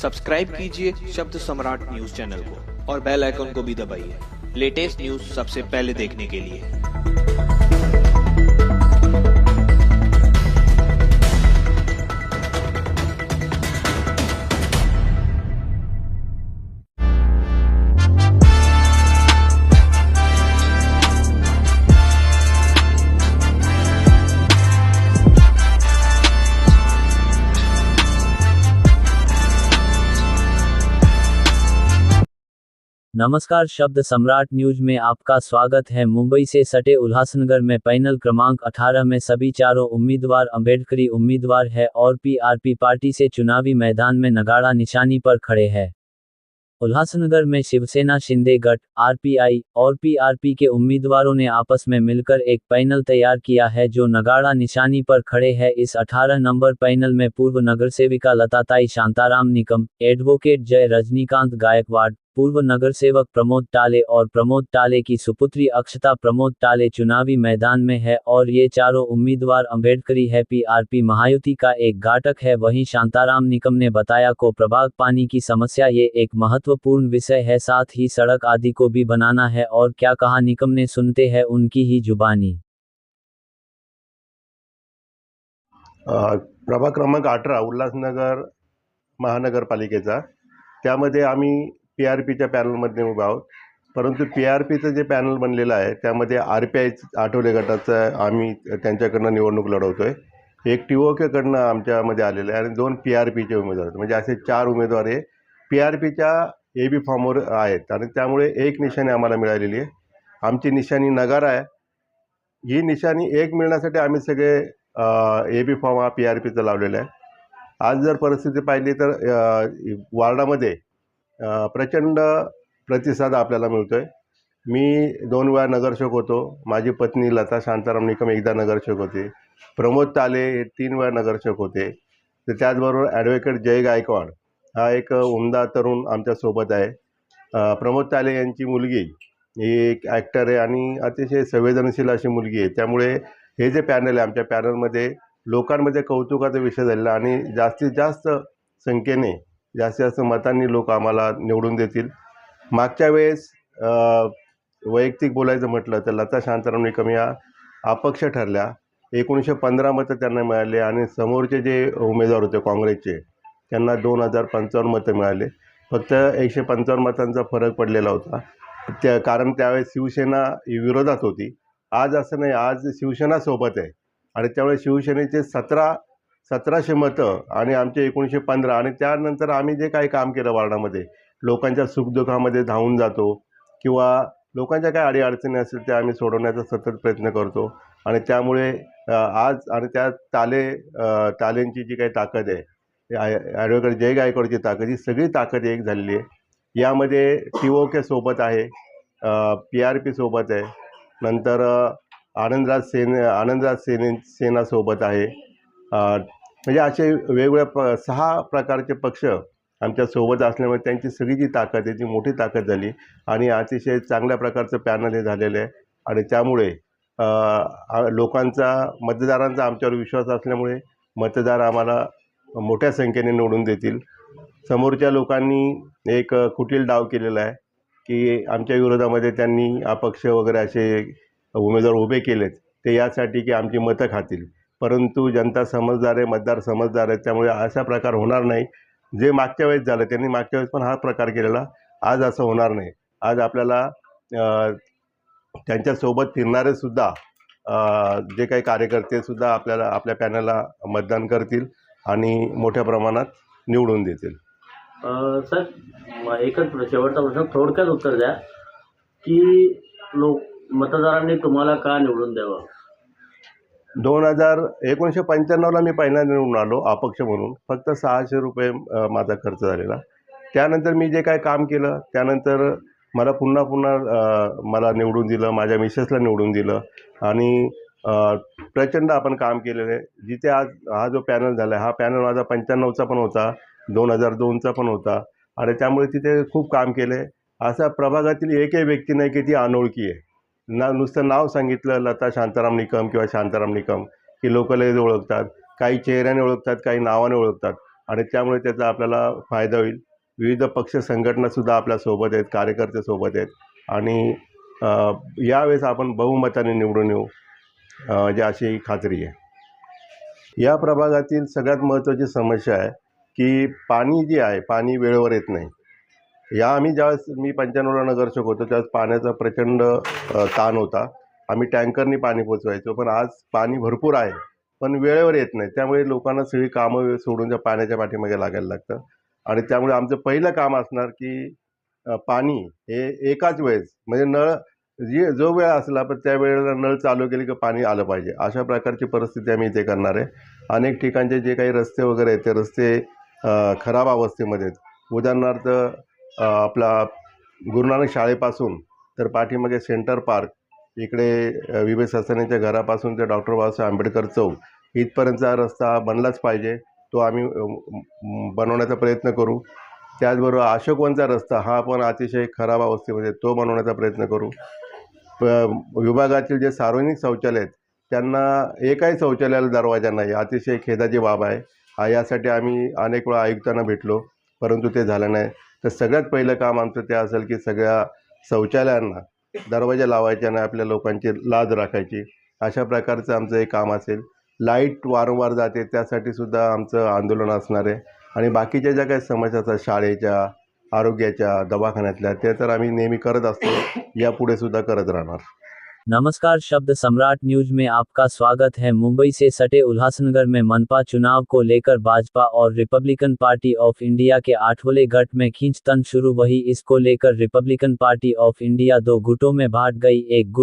Subscribe कीजिए शब्द सम्राट news channel को और बेल आइकन को भी दबाइए लेटेस्ट न्यूज सबसे पहले देखने के लिए। नमस्कार, शब्द सम्राट न्यूज में आपका स्वागत है। मुंबई से सटे उल्लासनगर में पैनल क्रमांक 18 में सभी चारों उम्मीदवार अंबेडकरी उम्मीदवार है और पीआरपी पार्टी से चुनावी मैदान में नगाड़ा निशानी पर खड़े हैं। उल्लासनगर में शिवसेना शिंदे गट, आरपीआई और पीआरपी के उम्मीदवारों ने आपस में मिलकर एक पैनल तैयार किया है जो नगाड़ा निशानी पर खड़े हैं। इस 18 नंबर पैनल में पूर्व नगरसेविका लताताई शांताराम निकम, एडवोकेट जय रजनीकांत गायकवाड़, पूर्व नगरसेवक प्रमोद टाले और प्रमोद टाले की सुपुत्री अक्षता प्रमोद टाले चुनावी मैदान में है और ये चारों उम्मीदवार अंबेडकरी है। पीआरपी महायुति का एक घटक है। वहीं शांताराम निकम ने बताया को प्रभाग पानी की समस्या ये एक महत्वपूर्ण विषय है, साथ ही सड़क आदि को भी बनाना है। और क्या कहा निकम ने, सुनते हैं उनकी ही जुबानी। प्रभाग क्रमांक 18 उल्हासनगर महानगरपालिकेचा, त्यामध्ये आम्ही पीआरपीच्या पॅनलमध्ये उभे आहोत। परंतु पीआरपीचं जे पॅनल बनलेलं आहे त्यामध्ये आरपीआय आठवले गटाचं आम्ही त्यांच्याकडनं निवडणूक लढवतोय। एक टीओकेकडनं आमच्यामध्ये आलेलं आहे आणि 2 पीआरपीचे उमेदवार आहेत, म्हणजे असे 4 उमेदवार हे पीआरपीच्या एबी फॉर्मवर आहेत आणि त्यामुळे एक निशाणी आम्हाला मिळालेली आहे। आमची निशाणी नगारा आहे। ही निशाणी एक मिळण्यासाठी आम्ही सगळे एबी फॉर्म हा पीआरपीचा लावलेला आहे। आज जर परिस्थिती पाहिली तर वार्डामध्ये प्रचंड प्रतिसाद आपल्याला मिळतोय। मी 2 वेळा नगरसेवक होतो। माझी पत्नी लता शांताराम निकम एकदा नगरसेवक होते। प्रमोद ताले 3 वेळा नगरसेवक होते। तर त्याचबरोबर ॲडव्होकेट जय गायकवाड हा एक उमदा तरुण आमच्यासोबत आहे। प्रमोद ताले यांची मुलगी ही एक ॲक्टर आहे आणि अतिशय संवेदनशील अशी मुलगी आहे। त्यामुळे हे जे पॅनल आहे, आमच्या पॅनलमध्ये लोकांमध्ये कौतुकाचा विषय झालेला आणि जास्तीत जास्त संख्येने जास्तीत जास्त मतांनी लोक आम्हाला निवडून देतील। मागच्या वेळेस वैयक्तिक बोलायचं म्हटलं तर लता शांताराम निकम या अपक्ष ठरल्या। 1915 मतं त्यांना मिळाले आणि समोरचे जे उमेदवार होते काँग्रेसचे त्यांना 2055 मतं मिळाले। फक्त 155 मतांचा फरक पडलेला होता। कारण त्यावेळेस शिवसेना विरोधात होती। आज असं नाही, आज शिवसेना सोबत आहे आणि त्यामुळे शिवसेनेचे 1700 मतं आणि आमचे 1915 आणि त्यानंतर आम्ही जे काही काम केलं वार्डामध्ये, लोकांच्या सुखदुःखामध्ये धावून जातो किंवा लोकांच्या काय अडीअडचणी असतील त्या आम्ही सोडवण्याचा सतत प्रयत्न करतो आणि त्यामुळे आज आणि त्या तालेंची जी काही ताकद आहे, ॲडव्होकेट जय गायकवाडची ताकद, ही सगळी ताकद एक झालेली आहे। यामध्ये टीओके सोबत आहे, पीआरपी सोबत आहे, नंतर आनंदराज सेना सोबत आहे। म्हणजे असे वेगवेगळ्या 6 प्रकारचे पक्ष आमच्या सोबत असल्यामुळे त्यांची सगळी जी ताकद आहे ती मोठी ताकद झाली आणि अतिशय चांगल्या प्रकारचं पॅनल हे झालेलं आहे आणि त्यामुळे लोकांचा, मतदारांचा आमच्यावर विश्वास असल्यामुळे मतदार आम्हाला मोठ्या संख्येने निवडून देतील। समोरच्या लोकांनी एक कुटील डाव केलेला आहे की आमच्या विरोधामध्ये त्यांनी अपक्ष वगैरे असे उमेदवार उभे केलेत ते यासाठी की आमची मतं खातील। परंतु जनता समजदार आहे, मतदार समजदार आहे, त्यामुळे असा प्रकार होणार नाही। जे मागच्या वेळेस झालं त्यांनी मागच्या वेळेस पण हा प्रकार केलेला, आज असं होणार नाही। आज आपल्याला त्यांच्यासोबत फिरणारेसुद्धा जे काही कार्यकर्तेसुद्धा आपल्याला आपल्या पॅनलला मतदान करतील आणि मोठ्या प्रमाणात निवडून देतील। सर, एकच शेवटचा प्रश्न, थोडक्यात उत्तर द्या की मतदारांनी तुम्हाला का निवडून द्यावं? 1995ला मी पहिल्यांदा निवडून आलो अपक्ष म्हणून। फक्त 600 रुपये माझा खर्च झालेला। त्यानंतर मी जे काय काम केलं त्यानंतर मला पुन्हा मला निवडून दिलं, माझ्या मिसेसला निवडून दिलं आणि प्रचंड आपण काम केलेलं आहे। जिथे आज हा जो पॅनल झाला आहे, हा पॅनल माझा 95चा पण होता, 2002चा पण होता आणि त्यामुळे तिथे खूप काम केलं आहे। असा प्रभागातील एकही व्यक्ती नाही की ती अनोळखी आहे। नुसतं नाव सांगितलं लता शांताराम निकम किंवा शांताराम निकम की लोक लगेच ओळखतात। काही चेहऱ्याने ओळखतात, काही नावाने ओळखतात, आणि त्यामुळे त्याचा आपल्याला फायदा होईल. विविध पक्ष संघटनासुद्धा आपल्यासोबत आहेत, कार्यकर्ते सोबत आहेत आणि यावेळेस आपण बहुमताने निवडून येऊ जी अशी खात्री आहे. या प्रभागातील सगळ्यात महत्त्वाची समस्या आहे की पाणी जे आहे, पाणी वेळेवर येत नाही. ज्यावेळेस मी 95ला नगरसेवक होतो त्यावेळेस पाण्याचा प्रचंड ताण होता. आम्ही टँकरनी पाणी पोचवायचो, पण आज पाणी भरपूर आहे पण वेळेवर येत नाही. त्यामुळे लोकांना सगळी कामं सोडून त्या पाण्याच्या पाठीमागे लागायला लागतं आणि त्यामुळे आमचं पहिलं काम असणार की पाणी हे एकाच वेळेस म्हणजे नळ जो वेळ असला पण त्या वेळेला नळ चालू केले की पाणी आलं पाहिजे. अशा प्रकारची परिस्थिती आम्ही इथे करणार आहे. अनेक ठिकाणचे जे काही रस्ते वगैरे आहेत ते रस्ते खराब अवस्थेमध्ये आहेत. उदाहरणार्थ आपला गुरुनानक शाळेपासून तर पाठीमागे सेंटर पार्क, इकडे विवेक ससानेच्या घरापासून ते डॉक्टर बाबासाहेब आंबेडकर चौक इथपर्यंतचा रस्ता बनलाच पाहिजे. तो आम्ही बनवण्याचा प्रयत्न करू. त्याचबरोबर अशोकवनचा रस्ता हा पण अतिशय खराब अवस्थेमध्ये, तो बनवण्याचा प्रयत्न करू. विभागातील जे सार्वजनिक शौचालय आहेत त्यांना एकाही शौचालयाला दरवाजा नाही, अतिशय खेदाची बाब आहे. यासाठी आम्ही अनेक वेळा आयुक्तांना भेटलो परंतु ते झालं नाही. तर सगळ्यात पहिलं काम आमचं ते असेल की सगळ्या शौचालयांना दरवाजे लावायचे आणि आपल्या लोकांची लाज राखायची. अशा प्रकारचं आमचं एक काम असेल. लाईट वारंवार जाते त्यासाठी सुद्धा आमचं आंदोलन असणार आहे आणि बाकीच्या ज्या काही समस्या असतात शाळेच्या, आरोग्याच्या, दवाखान्यातल्या, ते तर आम्ही नेहमी करत असतो, यापुढे सुद्धा करत राहणार. नमस्कार, शब्द सम्राट न्यूज में आपका स्वागत है। मुंबई से सटे उल्लासनगर में मनपा चुनाव को लेकर भाजपा और रिपब्लिकन पार्टी ऑफ इंडिया के आठवले गठ में खींचतान शुरू। वही इसको लेकर रिपब्लिकन पार्टी ऑफ इंडिया दो गुटों में बांट गई। एक गुट